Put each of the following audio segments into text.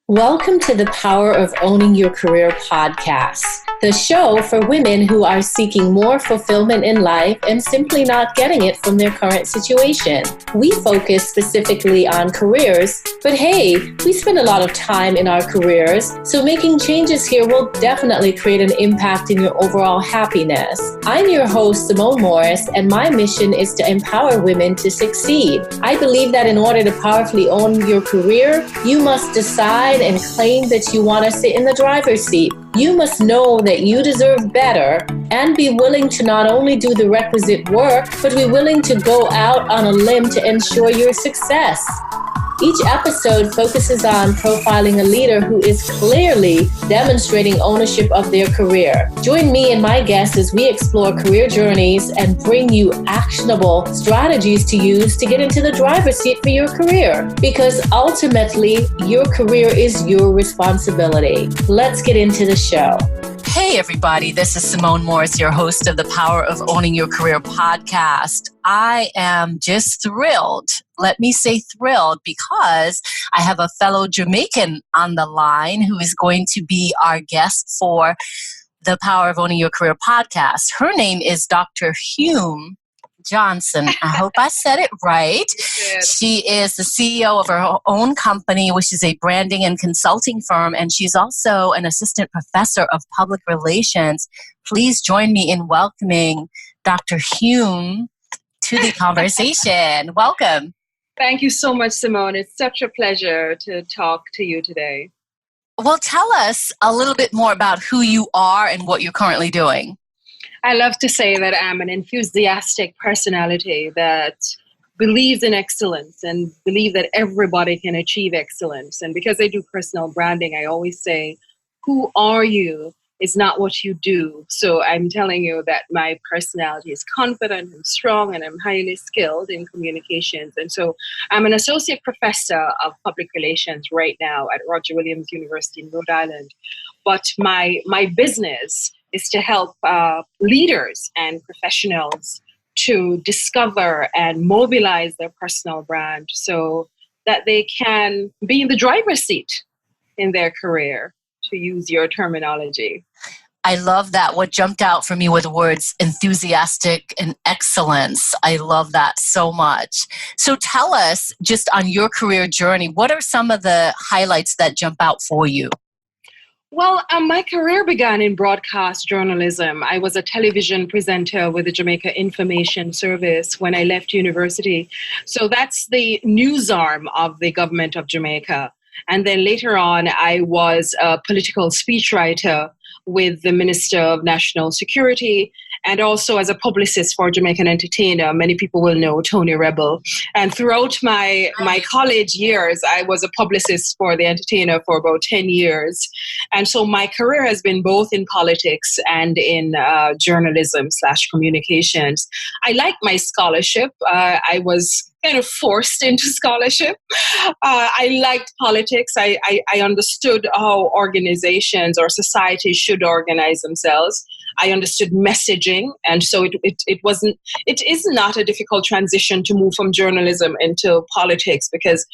Welcome to the Power of Owning Your Career podcast, the show for women who are seeking more fulfillment in life and simply not getting it from their current situation. We focus specifically on careers, but hey, we spend a lot of time in our careers, so making changes here will definitely create an impact in your overall happiness. I'm your host, Simone Morris, and my mission is to empower women to succeed. I believe that in order to powerfully own your career, you must decide and claim that you want to sit in the driver's seat. You must know that you deserve better and be willing to not only do the requisite work, but be willing to go out on a limb to ensure your success. Each episode focuses on profiling a leader who is clearly demonstrating ownership of their career. Join me and my guests as we explore career journeys and bring you actionable strategies to use to get into the driver's seat for your career. Because ultimately, your career is your responsibility. Let's get into the show. Hey, everybody. This is Simone Morris, your host of the Power of Owning Your Career podcast. I am just thrilled. Let me say thrilled because I have a fellow Jamaican on the line who is going to be our guest for the Power of Owning Your Career podcast. Her name is Dr. Hume Johnson. I hope I said it right. She is the CEO of her own company, which is a branding and consulting firm, and she's also an assistant professor of public relations. Please join me in welcoming Dr. Hume to the conversation. Welcome. Thank you so much, Simone. It's such a pleasure to talk to you today. Well, tell us a little bit more about who you are and what you're currently doing. I love to say that I'm an enthusiastic personality that believes in excellence and believes that everybody can achieve excellence. And because I do personal branding, I always say, who are you is not what you do. So I'm telling you that my personality is confident and strong, and I'm highly skilled in communications. And so I'm an associate professor of public relations right now at Roger Williams University in Rhode Island. But my business is to help leaders and professionals to discover and mobilize their personal brand so that they can be in the driver's seat in their career, to use your terminology. I love that. What jumped out for me were the words enthusiastic and excellence. I love that so much. So tell us, just on your career journey, what are some of the highlights that jump out for you? Well, my career began in broadcast journalism. I was a television presenter with the Jamaica Information Service when I left university. So that's the news arm of the government of Jamaica. And then later on, I was a political speechwriter with the Minister of National Security, and also as a publicist for Jamaican Entertainer. Many people will know Tony Rebel. And throughout my college years, I was a publicist for the Entertainer for about 10 years. And so my career has been both in politics and in journalism/communications. I like my scholarship. I was kind of forced into scholarship. I liked politics. I understood how organizations or societies should organize themselves. I understood messaging, and so it is not a difficult transition to move from journalism into politics, because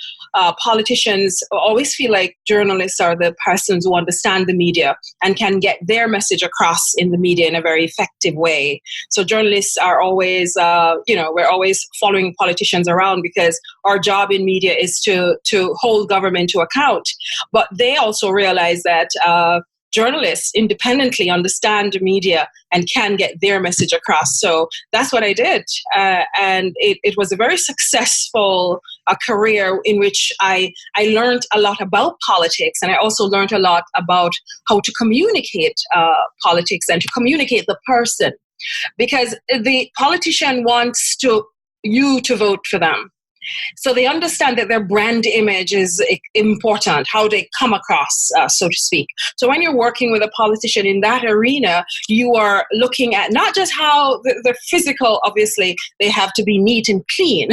politicians always feel like journalists are the persons who understand the media and can get their message across in the media in a very effective way. So journalists are always, we're always following politicians around because our job in media is to hold government to account. But they also realize that journalists independently understand the media and can get their message across. So that's what I did. And it was a very successful career in which I learned a lot about politics. And I also learned a lot about how to communicate politics and to communicate the person. Because the politician wants you to vote for them. So they understand that their brand image is important, how they come across, so to speak. So when you're working with a politician in that arena, you are looking at not just how the physical, obviously, they have to be neat and clean,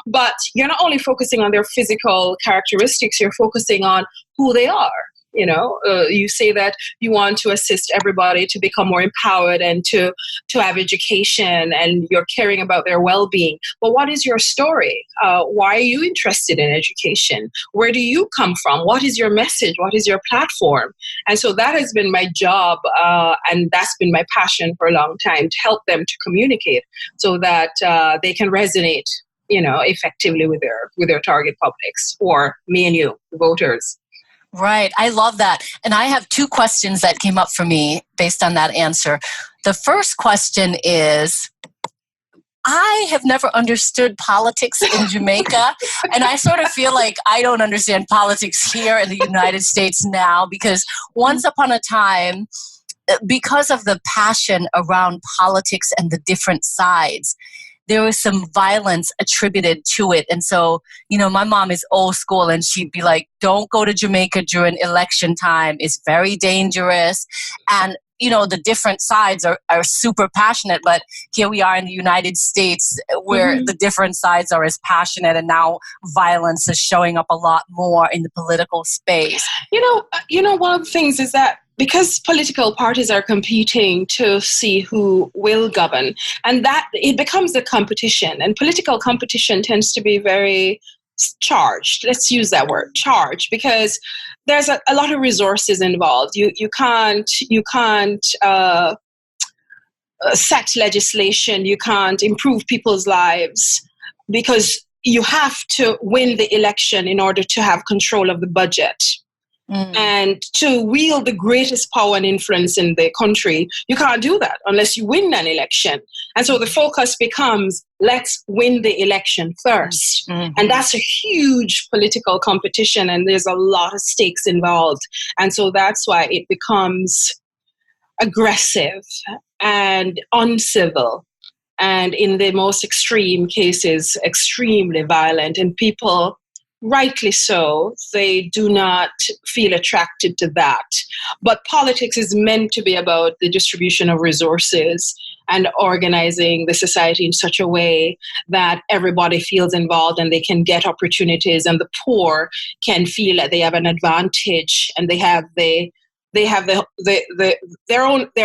but you're not only focusing on their physical characteristics, you're focusing on who they are. You say that you want to assist everybody to become more empowered and to have education, and you're caring about their well-being. But what is your story? Why are you interested in education? Where do you come from? What is your message? What is your platform? And so that has been my job, and that's been my passion for a long time, to help them to communicate so that they can resonate, effectively with their target publics, or me and you, the voters. Right. I love that. And I have two questions that came up for me based on that answer. The first question is, I have never understood politics in Jamaica, and I sort of feel like I don't understand politics here in the United States now, because once upon a time, because of the passion around politics and the different sides, there was some violence attributed to it. And so, my mom is old school, and she'd be like, don't go to Jamaica during election time. It's very dangerous. And, the different sides are super passionate. But here we are in the United States, where the different sides are as passionate. And now violence is showing up a lot more in the political space. One of the things is that because political parties are competing to see who will govern, and that it becomes a competition, and political competition tends to be very charged. Let's use that word, charged, because there's a lot of resources involved. You can't set legislation. You can't improve people's lives, because you have to win the election in order to have control of the budget. And to wield the greatest power and influence in the country, you can't do that unless you win an election. And so the focus becomes, let's win the election first. And that's a huge political competition, and there's a lot of stakes involved. And so that's why it becomes aggressive and uncivil, and in the most extreme cases, extremely violent. And people, rightly so, they do not feel attracted to that. But politics is meant to be about the distribution of resources and organizing the society in such a way that everybody feels involved and they can get opportunities, and the poor can feel that they have an advantage, and they're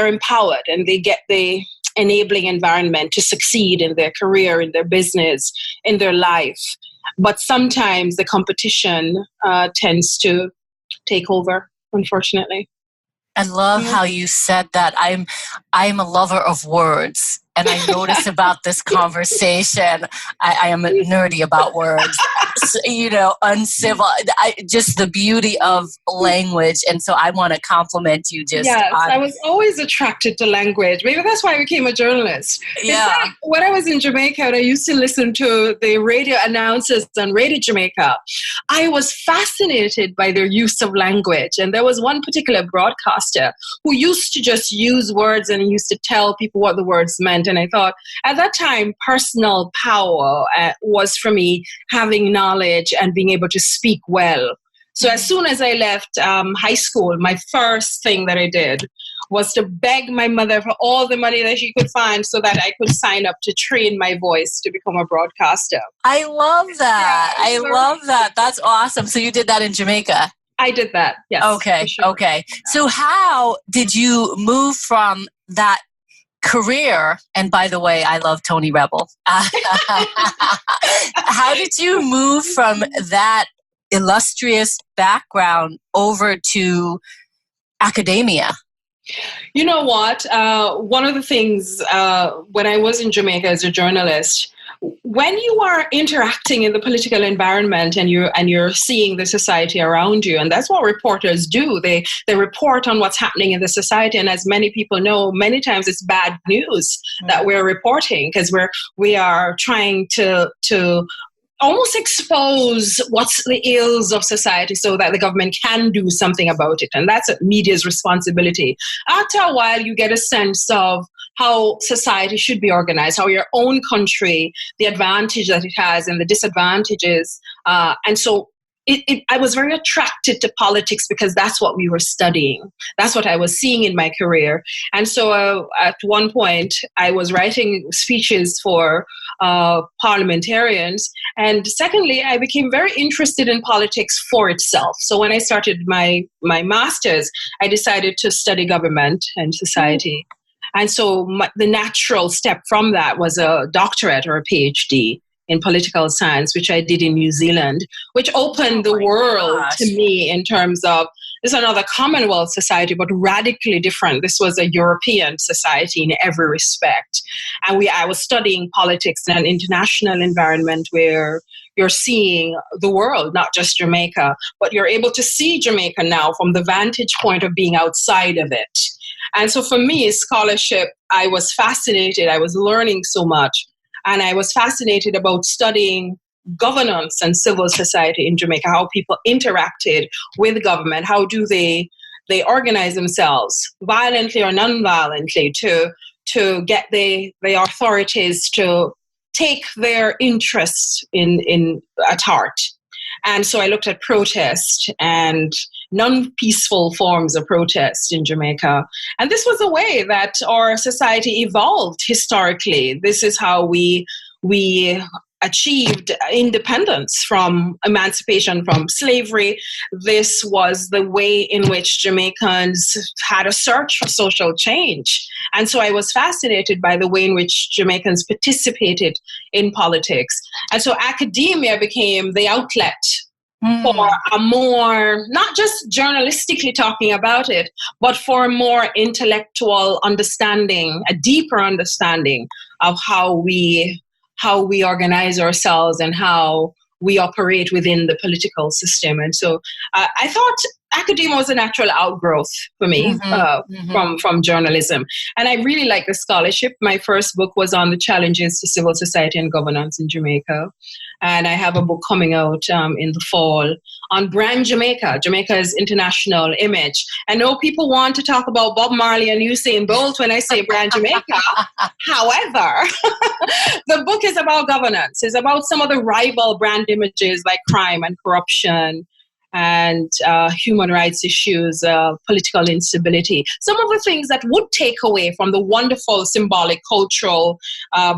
empowered, and they get the enabling environment to succeed in their career, in their business, in their life. But sometimes the competition tends to take over, unfortunately. I love how you said that. I'm a lover of words, and I notice about this conversation, I am nerdy about words. Uncivil, just the beauty of language. And so I want to compliment you I was always attracted to language. Maybe that's why I became a journalist. Yeah. In fact, when I was in Jamaica and I used to listen to the radio announcers on Radio Jamaica, I was fascinated by their use of language. And there was one particular broadcaster who used to just use words and used to tell people what the words meant. And I thought, at that time, personal power was for me having knowledge and being able to speak well. So as soon as I left high school, my first thing that I did was to beg my mother for all the money that she could find so that I could sign up to train my voice to become a broadcaster. I love that. I love that. That's awesome. So you did that in Jamaica? I did that, yes. Okay, sure. Okay. So how did you move from that career, and by the way, I love Tony Rebel. How did you move from that illustrious background over to academia? You know what? One of the things when I was in Jamaica as a journalist, when you are interacting in the political environment and you're seeing the society around you, and that's what reporters do. They report on what's happening in the society, and as many people know, many times it's bad news that we're reporting, because we are trying to almost expose what's the ills of society so that the government can do something about it. And that's media's responsibility. After a while, you get a sense of how society should be organized, how your own country, the advantage that it has and the disadvantages. And so I was very attracted to politics because that's what we were studying. That's what I was seeing in my career. And so at one point, I was writing speeches for parliamentarians. And secondly, I became very interested in politics for itself. So when I started my master's, I decided to study government and society. And so the natural step from that was a doctorate or a PhD in political science, which I did in New Zealand, which opened the world to me in terms of, this is another Commonwealth society, but radically different. This was a European society in every respect. And I was studying politics in an international environment where you're seeing the world, not just Jamaica, but you're able to see Jamaica now from the vantage point of being outside of it. And so for me, scholarship, I was fascinated. I was learning so much. And I was fascinated about studying governance and civil society in Jamaica, how people interacted with government, how do they organize themselves violently or non-violently to get the authorities to take their interests at heart. And so I looked at protest and non-peaceful forms of protest in Jamaica. And this was the way that our society evolved historically. This is how we achieved independence from emancipation from slavery. This was the way in which Jamaicans had a search for social change. And so I was fascinated by the way in which Jamaicans participated in politics. And so academia became the outlet for a more, not just journalistically talking about it, but for a more intellectual understanding, a deeper understanding of how we organize ourselves and how we operate within the political system. And so I thought academia was a natural outgrowth for me from journalism. And I really like the scholarship. My first book was on the challenges to civil society and governance in Jamaica. And I have a book coming out in the fall on Brand Jamaica, Jamaica's international image. I know people want to talk about Bob Marley and Usain Bolt when I say Brand Jamaica. However, the book is about governance. It's about some of the rival brand images like crime and corruption and human rights issues, political instability. Some of the things that would take away from the wonderful symbolic cultural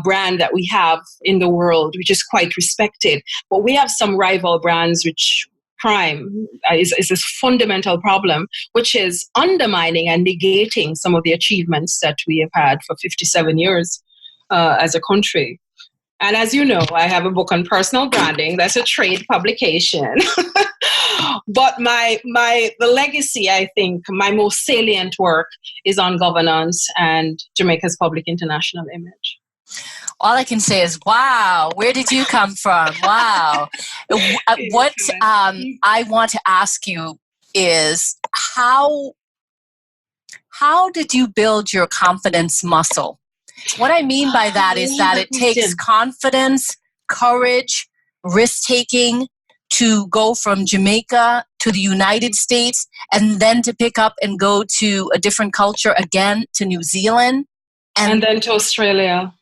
brand that we have in the world, which is quite respected. But we have some rival brands which crime is a fundamental problem, which is undermining and negating some of the achievements that we have had for 57 years as a country. And as you know, I have a book on personal branding. That's a trade publication. But the legacy, I think, my most salient work is on governance and Jamaica's public international image. All I can say is, wow, where did you come from? Wow. What I want to ask you is how did you build your confidence muscle? What I mean by that is that it takes confidence, courage, risk-taking to go from Jamaica to the United States and then to pick up and go to a different culture again to New Zealand. And then to Australia.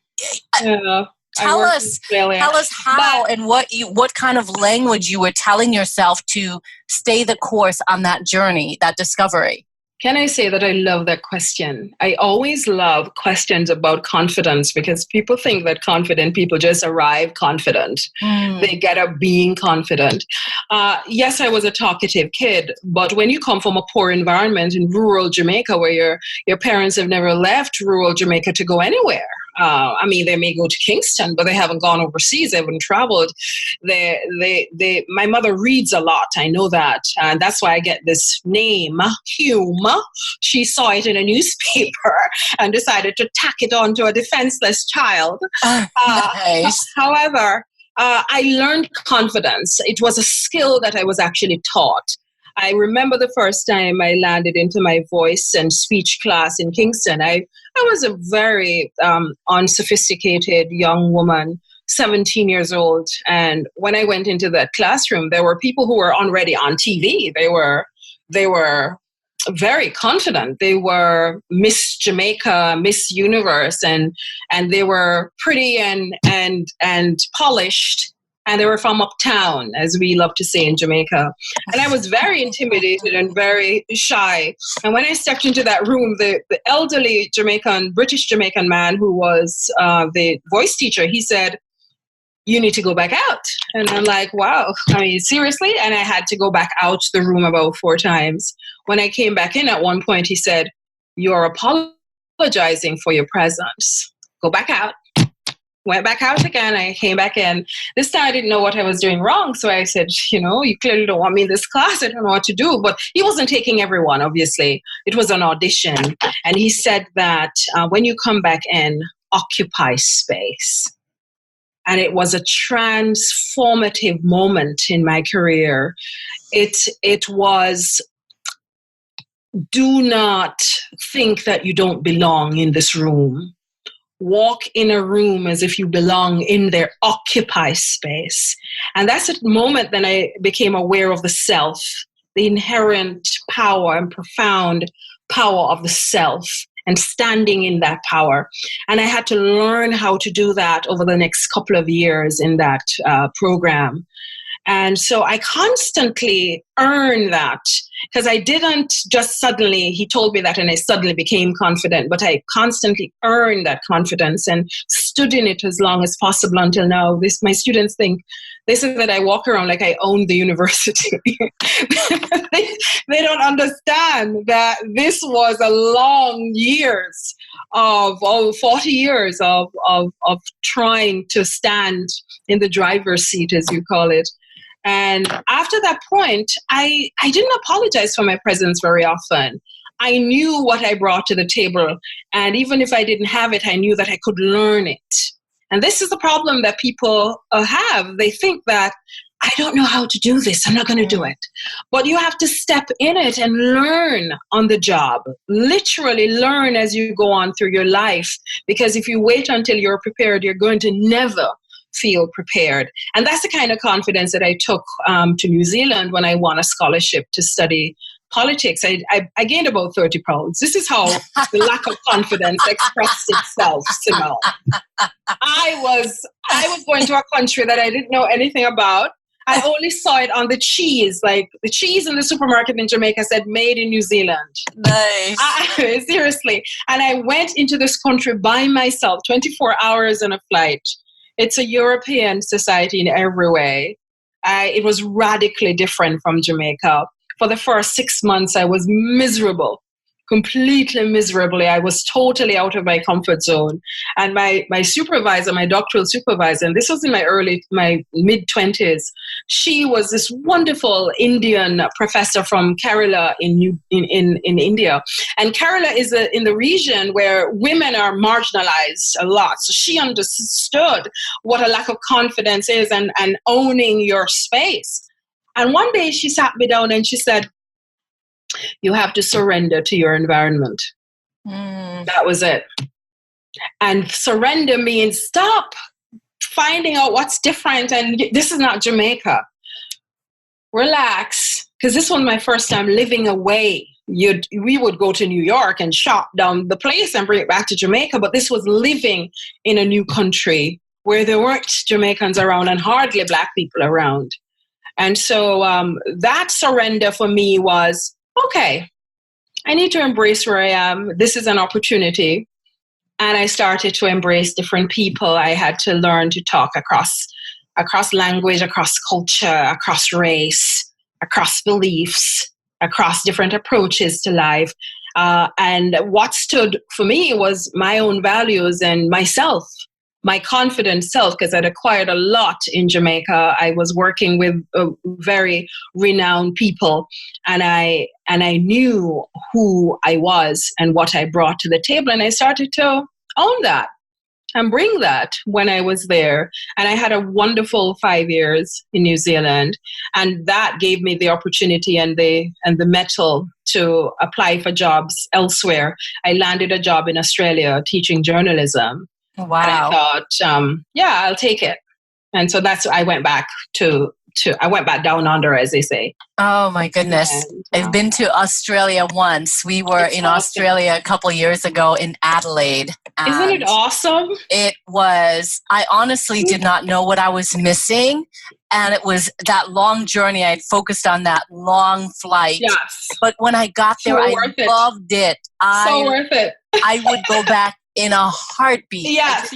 Yeah, tell us how and what kind of language you were telling yourself to stay the course on that journey, that discovery. Can I say that I love that question? I always love questions about confidence because people think that confident people just arrive confident. They get up being confident. Yes, I was a talkative kid, but when you come from a poor environment in rural Jamaica where your parents have never left rural Jamaica to go anywhere. I mean, they may go to Kingston, but they haven't gone overseas. They haven't traveled. My mother reads a lot. I know that. And that's why I get this name, Hume. She saw it in a newspaper and decided to tack it on to a defenseless child. Nice. However, I learned confidence. It was a skill that I was actually taught. I remember the first time I landed into my voice and speech class in Kingston. I was a very unsophisticated young woman, 17 years old. And when I went into that classroom, there were people who were already on TV. They were very confident. They were Miss Jamaica, Miss Universe, and they were pretty and polished. And they were from uptown, as we love to say in Jamaica. And I was very intimidated and very shy. And when I stepped into that room, the elderly British Jamaican man who was the voice teacher, he said, you need to go back out. And I'm like, wow, I mean, seriously? And I had to go back out the room about 4 times. When I came back in at one point, he said, you're apologizing for your presence. Go back out. Went back out again. I came back in. This time I didn't know what I was doing wrong. So I said, you clearly don't want me in this class. I don't know what to do. But he wasn't taking everyone, obviously. It was an audition. And he said that when you come back in, occupy space. And it was a transformative moment in my career. It was, do not think that you don't belong in this room. Walk in a room as if you belong in there, occupy space. And that's a moment that I became aware of the self, the inherent power and profound power of the self, and standing in that power. And I had to learn how to do that over the next couple of years in that program. And so I constantly earned that, because I didn't just suddenly, he told me that and I suddenly became confident, but I constantly earned that confidence and stood in it as long as possible until now. My students they say that I walk around like I own the university. They don't understand that this was a long years of 40 years of trying to stand in the driver's seat, as you call it. And after that point, I didn't apologize for my presence very often. I knew what I brought to the table. And even if I didn't have it, I knew that I could learn it. And this is the problem that people have. They think that, I don't know how to do this. I'm not going to do it. But you have to step in it and learn on the job. Literally learn as you go on through your life. Because if you wait until you're prepared, you're going to never feel prepared. And that's the kind of confidence that I took to New Zealand when I won a scholarship to study politics. I gained about 30 pounds. This is how the lack of confidence expressed itself, Simone. I was going to a country that I didn't know anything about. I only saw it on the cheese, like the cheese in the supermarket in Jamaica said made in New Zealand. Nice. Seriously. And I went into this country by myself, 24 hours on a flight. It's a European society in every way. It was radically different from Jamaica. For the first 6 months, I was miserable, completely miserably. I was totally out of my comfort zone. And my supervisor, my doctoral supervisor, and this was in my mid-20s, she was this wonderful Indian professor from Kerala in India. And Kerala is in the region where women are marginalized a lot. So she understood what a lack of confidence is and owning your space. And one day she sat me down and she said, you have to surrender to your environment. That was it. And surrender means stop finding out what's different. And this is not Jamaica. Relax. Because this was my first time living away. We would go to New York and shop down the place and bring it back to Jamaica. But this was living in a new country where there weren't Jamaicans around and hardly Black people around. And so that surrender for me was, okay, I need to embrace where I am. This is an opportunity. And I started to embrace different people. I had to learn to talk across language, across culture, across race, across beliefs, across different approaches to life. And what stood for me was my own values and myself. My confident self, because I'd acquired a lot in Jamaica. I was working with very renowned people, and I knew who I was and what I brought to the table, and I started to own that and bring that when I was there. And I had a wonderful 5 years in New Zealand, and that gave me the opportunity and the mettle to apply for jobs elsewhere. I landed a job in Australia teaching journalism. Wow. And I thought, I'll take it. And so I went back I went back down under, as they say. Oh my goodness. And, I've been to Australia once. We were in Australia a couple years ago in Adelaide. Isn't it awesome? It was, I honestly did not know what I was missing. And it was that long journey. I had focused on that long flight. Yes. But when I got there, I loved it. So worth it. I would go back in a heartbeat. Yes.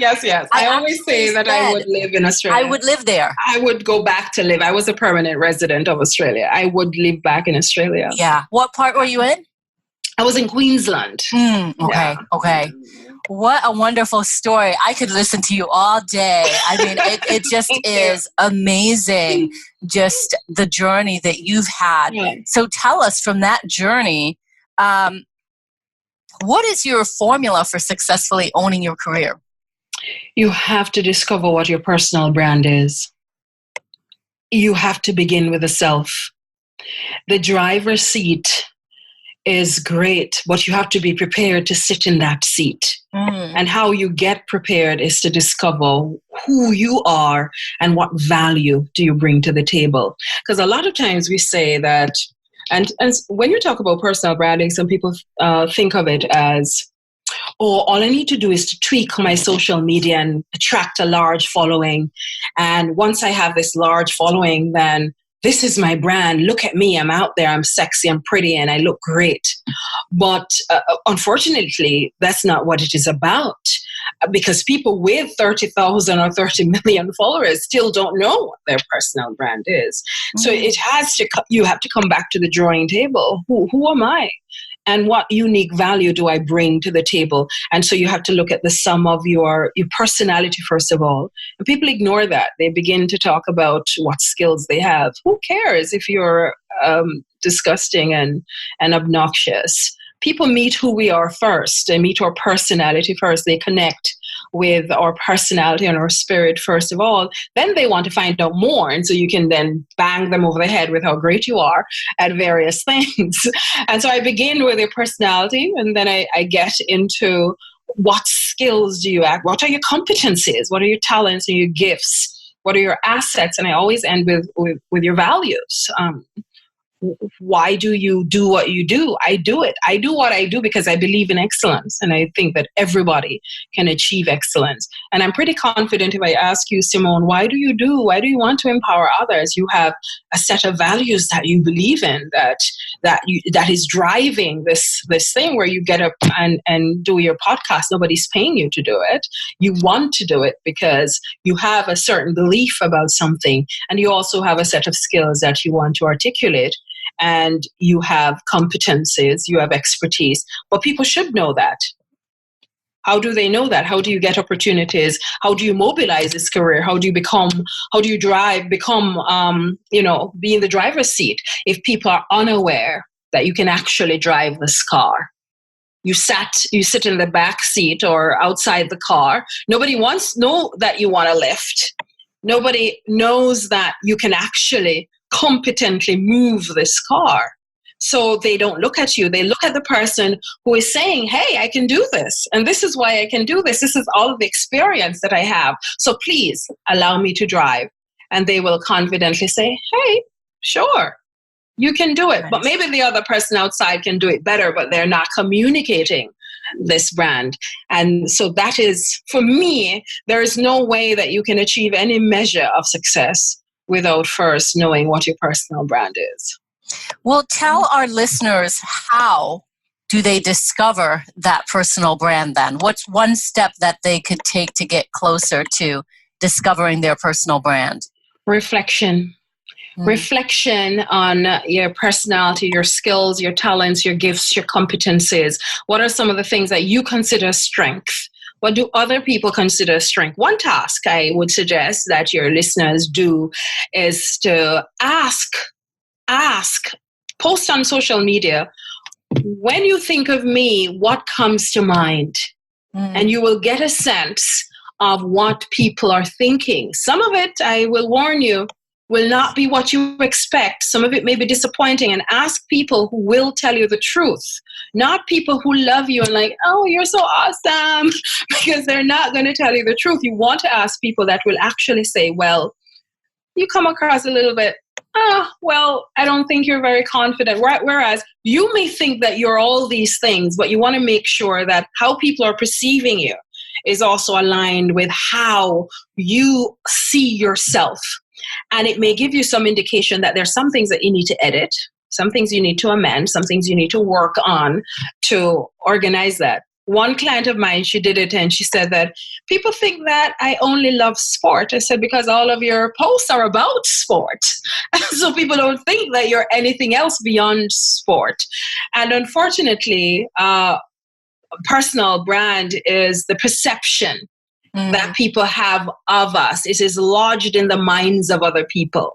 I always say that I would live in Australia. I would live there. I would go back to live. I was a permanent resident of Australia. I would live back in Australia. Yeah. What part were you in? I was in Queensland. Okay. What a wonderful story. I could listen to you all day. I mean, it just is amazing, just the journey that you've had. Yeah. So tell us from that journey, what is your formula for successfully owning your career? You have to discover what your personal brand is. You have to begin with the self. The driver's seat is great, but you have to be prepared to sit in that seat. And how you get prepared is to discover who you are and what value do you bring to the table. Because a lot of times we say that, and when you talk about personal branding, some people think of it as, oh, all I need to do is to tweak my social media and attract a large following. And once I have this large following, then this is my brand. Look at me. I'm out there. I'm sexy. I'm pretty. And I look great. But unfortunately, that's not what it is about. Because people with 30,000 or 30 million followers still don't know what their personal brand is. So you have to come back to the drawing table. Who am I? And what unique value do I bring to the table? And so you have to look at the sum of your personality, first of all. And people ignore that. They begin to talk about what skills they have. Who cares if you're disgusting and obnoxious? People meet who we are first. They meet our personality first. They connect with our personality and our spirit first of all. Then they want to find out more. And so you can then bang them over the head with how great you are at various things. And so I begin with your personality, and then I get into what skills do you have? What are your competencies? What are your talents and your gifts? What are your assets? And I always end with your values. Why do you do what you do? I do it. I do what I do because I believe in excellence. And I think that everybody can achieve excellence. And I'm pretty confident if I ask you, Simone, why do you want to empower others? You have a set of values that you believe in, that is driving this thing where you get up and do your podcast. Nobody's paying you to do it. You want to do it because you have a certain belief about something. And you also have a set of skills that you want to articulate. And you have competencies, you have expertise. But people should know that. How do they know that? How do you get opportunities? How do you mobilize this career? How do you be in the driver's seat if people are unaware that you can actually drive this car? You sit in the back seat or outside the car. Nobody wants to know that you want to lift. Nobody knows that you can actually competently move this car. So they don't look at you. They look at the person who is saying, hey, I can do this. And this is why I can do this. This is all of the experience that I have. So please allow me to drive. And they will confidently say, hey, sure, you can do it. Nice. But maybe the other person outside can do it better, but they're not communicating this brand. And so that is, for me, there is no way that you can achieve any measure of success without first knowing what your personal brand is. Well, tell our listeners, how do they discover that personal brand then? What's one step that they could take to get closer to discovering their personal brand? Reflection. Reflection on your personality, your skills, your talents, your gifts, your competencies. What are some of the things that you consider strength? What do other people consider strength? One task I would suggest that your listeners do is to ask, post on social media, when you think of me, what comes to mind? And you will get a sense of what people are thinking. Some of it, I will warn you, will not be what you expect. Some of it may be disappointing, and ask people who will tell you the truth, not people who love you and like, oh, you're so awesome, because they're not going to tell you the truth. You want to ask people that will actually say, well, you come across a little bit, well, I don't think you're very confident. Whereas you may think that you're all these things, but you want to make sure that how people are perceiving you is also aligned with how you see yourself. And it may give you some indication that there's some things that you need to edit, some things you need to amend, some things you need to work on to organize that. One client of mine, she did it and she said that people think that I only love sport. I said, because all of your posts are about sport. So people don't think that you're anything else beyond sport. And unfortunately, personal brand is the perception that people have of us. It is lodged in the minds of other people.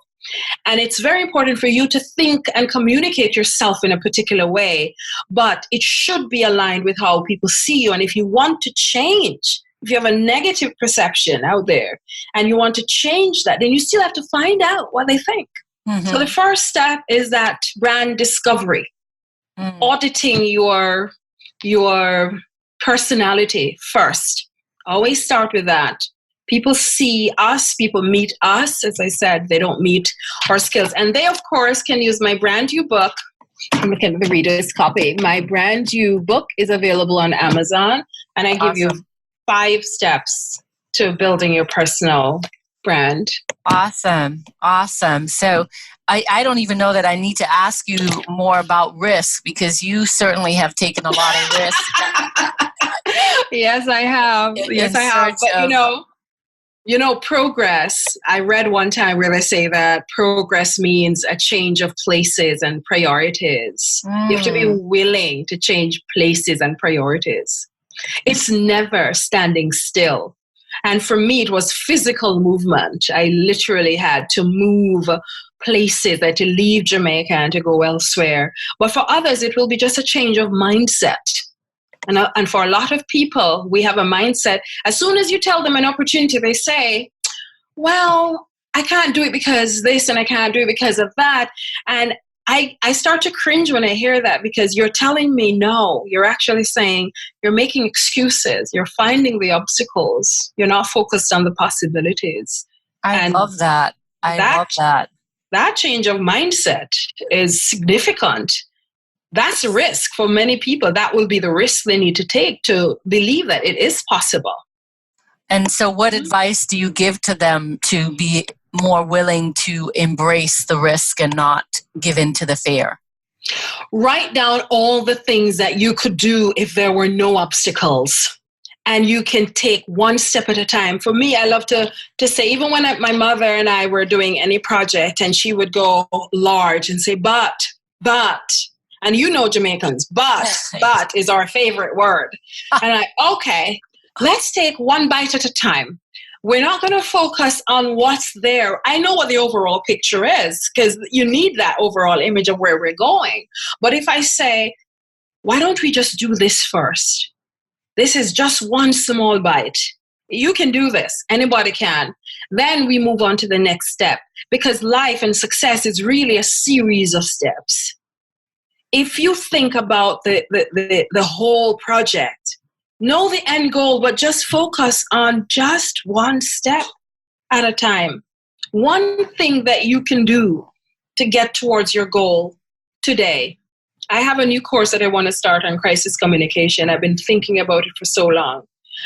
And it's very important for you to think and communicate yourself in a particular way, but it should be aligned with how people see you. And if you want to change, if you have a negative perception out there and you want to change that, then you still have to find out what they think. So the first step is that brand discovery, auditing your personality first. Always start with that. People see us, people meet us. As I said, they don't meet our skills. And they, of course, can use my brand new book. I'm looking at the reader's copy. My brand new book is available on Amazon. And I give you 5 steps to building your personal brand. Awesome. So I don't even know that I need to ask you more about risk, because you certainly have taken a lot of risk. Yes, I have. But progress. I read one time where they say that progress means a change of places and priorities. You have to be willing to change places and priorities. It's never standing still. And for me, it was physical movement. I literally had to move places, I had to leave Jamaica and to go elsewhere. But for others, it will be just a change of mindset. And for a lot of people, we have a mindset. As soon as you tell them an opportunity, they say, well, I can't do it because this and I can't do it because of that. And I start to cringe when I hear that, because you're telling me no. You're actually saying you're making excuses. You're finding the obstacles. You're not focused on the possibilities. I love that. That change of mindset is significant. That's a risk for many people. That will be the risk they need to take to believe that it is possible. And so what advice do you give to them to be more willing to embrace the risk and not give in to the fear? Write down all the things that you could do if there were no obstacles. And you can take one step at a time. For me, I love to say, even when my mother and I were doing any project and she would go large and say, but. And Jamaicans, but is our favorite word. And let's take one bite at a time. We're not going to focus on what's there. I know what the overall picture is, because you need that overall image of where we're going. But if I say, why don't we just do this first? This is just one small bite. You can do this. Anybody can. Then we move on to the next step, because life and success is really a series of steps. If you think about the whole project, know the end goal, but just focus on just one step at a time. One thing that you can do to get towards your goal today. I have a new course that I want to start on crisis communication. I've been thinking about it for so long.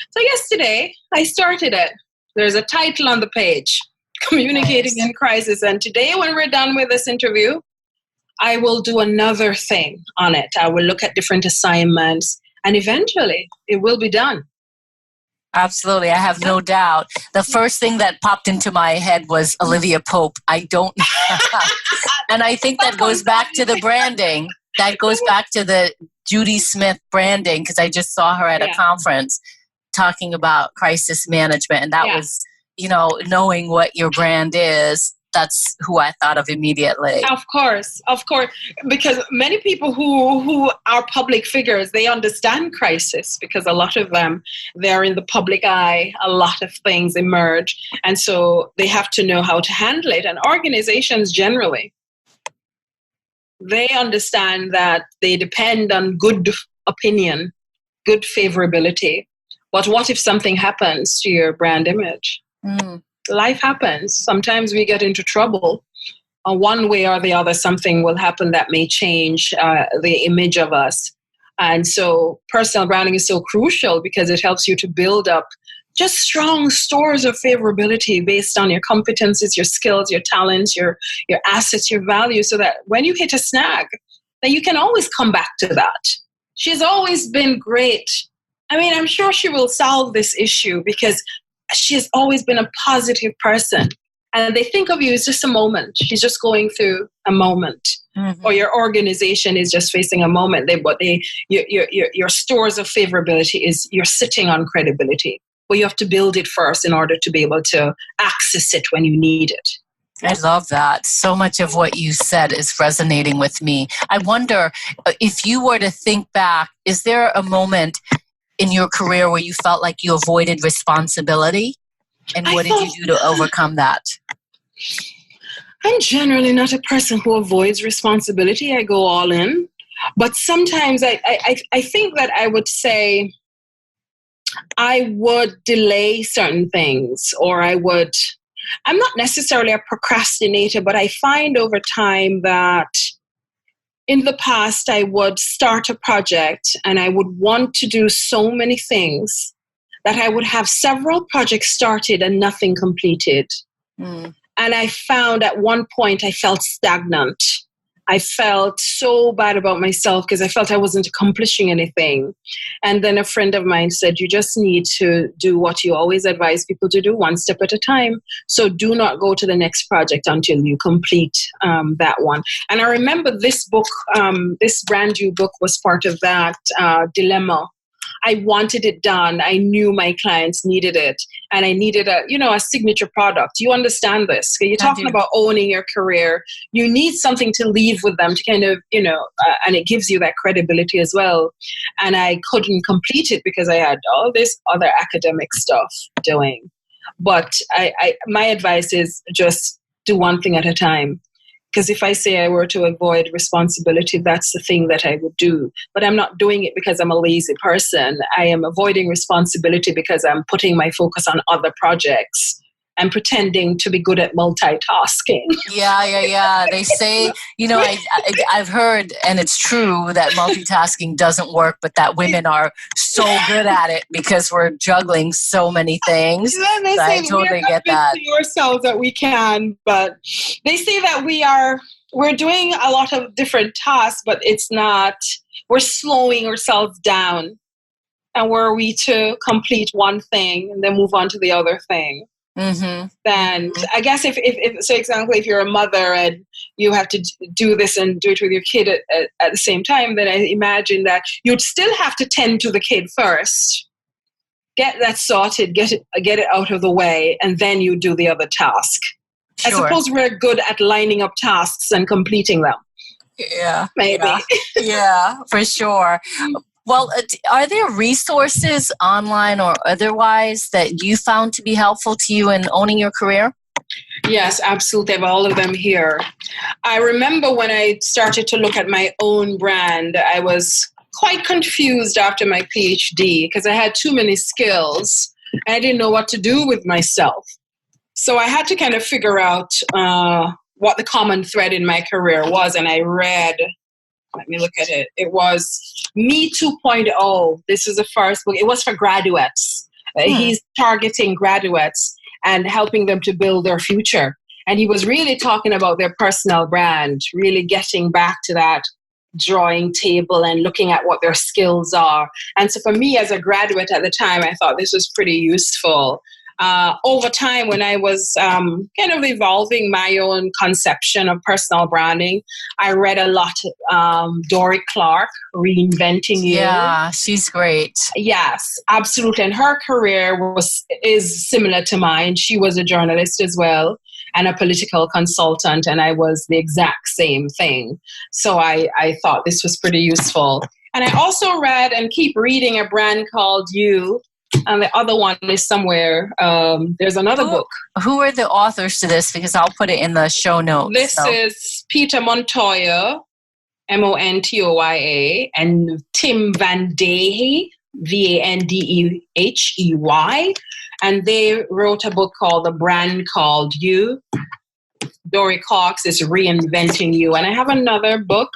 So yesterday, I started it. There's a title on the page, Communicating in Crisis. And today, when we're done with this interview, I will do another thing on it. I will look at different assignments, and eventually it will be done. Absolutely. I have no doubt. The first thing that popped into my head was Olivia Pope. I don't know. And I think that goes back to the branding. That goes back to the Judy Smith branding, because I just saw her at a conference talking about crisis management. And that was, knowing what your brand is. That's who I thought of immediately. Of course. Because many people who are public figures, they understand crisis, because a lot of them, they're in the public eye. A lot of things emerge. And so they have to know how to handle it. And organizations generally, they understand that they depend on good opinion, good favorability. But what if something happens to your brand image? Life happens. Sometimes we get into trouble. One way or the other, something will happen that may change the image of us. And so personal branding is so crucial, because it helps you to build up just strong stores of favorability based on your competencies, your skills, your talents, your assets, your values, so that when you hit a snag, that you can always come back to that. She's always been great I mean, I'm sure she will solve this issue because she has always been a positive person. And they think of you as just a moment. She's just going through a moment. Or your organization is just facing a moment. Your stores of favorability is you're sitting on credibility. But you have to build it first in order to be able to access it when you need it. I love that. So much of what you said is resonating with me. I wonder if you were to think back, is there a moment in your career where you felt like you avoided responsibility? And what did you do to overcome that? I'm generally not a person who avoids responsibility. I go all in. But sometimes I think that I would say I would delay certain things, or I'm not necessarily a procrastinator, but I find over time that in the past I would start a project and I would want to do so many things that I would have several projects started and nothing completed. And I found at one point I felt stagnant. I felt so bad about myself because I felt I wasn't accomplishing anything. And then a friend of mine said, you just need to do what you always advise people to do, one step at a time. So do not go to the next project until you complete that one. And I remember this book, this brand new book was part of that dilemma. I wanted it done. I knew my clients needed it. And I needed a signature product. You understand this. You're talking about owning your career. You need something to leave with them to kind of, and it gives you that credibility as well. And I couldn't complete it because I had all this other academic stuff doing. But my advice is just do one thing at a time. Because if I say I were to avoid responsibility, that's the thing that I would do. But I'm not doing it because I'm a lazy person. I am avoiding responsibility because I'm putting my focus on other projects and pretending to be good at multitasking. Yeah. They say, I've heard, and it's true, that multitasking doesn't work, but that women are so good at it because we're juggling so many things. So I totally get that. Ourselves that we can, but they say that we're doing a lot of different tasks, but it's not, we're slowing ourselves down. And were we to complete one thing and then move on to the other thing, then I guess if so example, if you're a mother and you have to do this and do it with your kid at the same time, then I imagine that you'd still have to tend to the kid first, get that sorted, get it out of the way, and then you do the other task. Sure. I suppose we're good at lining up tasks and completing them. Yeah. Maybe. Yeah, for sure. Well, are there resources online or otherwise that you found to be helpful to you in owning your career? Yes, absolutely. I have all of them here. I remember when I started to look at my own brand, I was quite confused after my PhD because I had too many skills and I didn't know what to do with myself. So I had to kind of figure out what the common thread in my career was, and I read, let me look at it. It was Me 2.0. This was the first book. It was for graduates. He's targeting graduates and helping them to build their future. And he was really talking about their personal brand, really getting back to that drawing table and looking at what their skills are. And so for me as a graduate at the time, I thought this was pretty useful. Over time, when I was kind of evolving my own conception of personal branding, I read a lot Dory Clark, Reinventing You. Yeah, she's great. Yes, absolutely. And her career is similar to mine. She was a journalist as well and a political consultant, and I was the exact same thing. So I thought this was pretty useful. And I also read and keep reading a brand called You. And the other one is somewhere. There's another book. Who are the authors to this? Because I'll put it in the show notes. This is Peter Montoya, Montoya, and Tim Van Dehey, Vandehey. And they wrote a book called The Brand Called You. Dory Clark's is Reinventing You. And I have another book.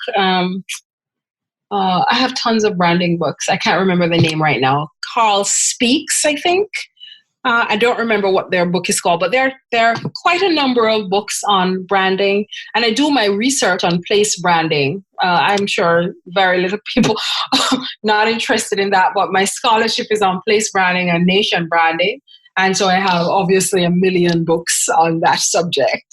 I have tons of branding books. I can't remember the name right now. Carl Speaks, I think. I don't remember what their book is called, but there are quite a number of books on branding. And I do my research on place branding. I'm sure very little people are not interested in that, but my scholarship is on place branding and nation branding. And so I have obviously a million books on that subject.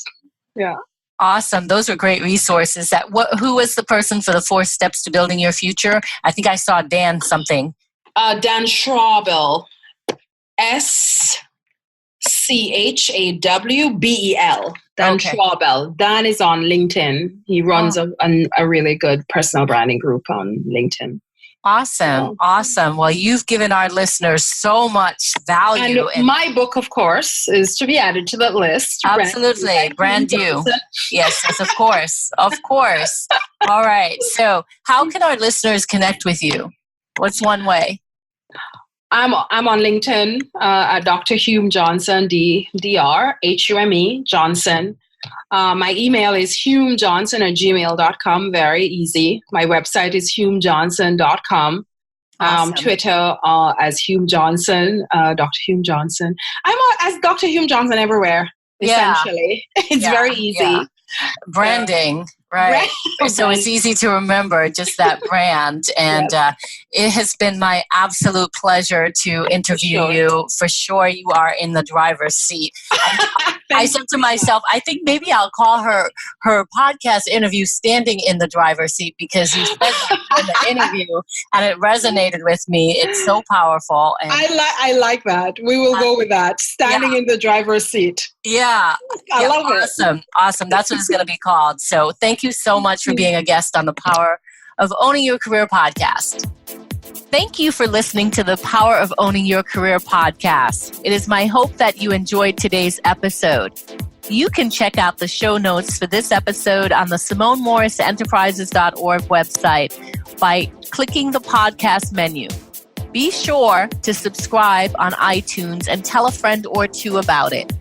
Yeah. Awesome. Those are great resources. Who was the person for the 4 steps to building your future? I think I saw Dan something. Dan Schawbel. SCHAWBEL. Dan Schawbel. Dan is on LinkedIn. He runs a really good personal branding group on LinkedIn. Awesome. Awesome. Well, you've given our listeners so much value. And my book, of course, is to be added to that list. Absolutely. Brand new. Yes, of course. Of course. All right. So how can our listeners connect with you? What's one way? I'm on LinkedIn at Dr. Hume Johnson, Dr. Hume Johnson. My email is humejohnson@gmail.com. Very easy. My website is humejohnson.com. Awesome. Twitter as Hume Johnson, Dr. Hume Johnson. I'm as Dr. Hume Johnson everywhere, essentially. It's very easy. Yeah. Branding. Right. So it's easy to remember just that brand. And it has been my absolute pleasure to interview you. For sure, you are in the driver's seat. I said to myself, I think maybe I'll call her podcast interview Standing in the Driver's Seat, because you said that in the interview and it resonated with me. It's so powerful. And I like that. We will go with that. Standing in the driver's seat. Yeah. I love it. Awesome. That's what it's going to be called. So thank you so much for being a guest on the Power of Owning Your Career podcast. Thank you for listening to the Power of Owning Your Career podcast. It is my hope that you enjoyed today's episode. You can check out the show notes for this episode on the SimoneMorrisEnterprises.org website by clicking the podcast menu. Be sure to subscribe on iTunes and tell a friend or two about it.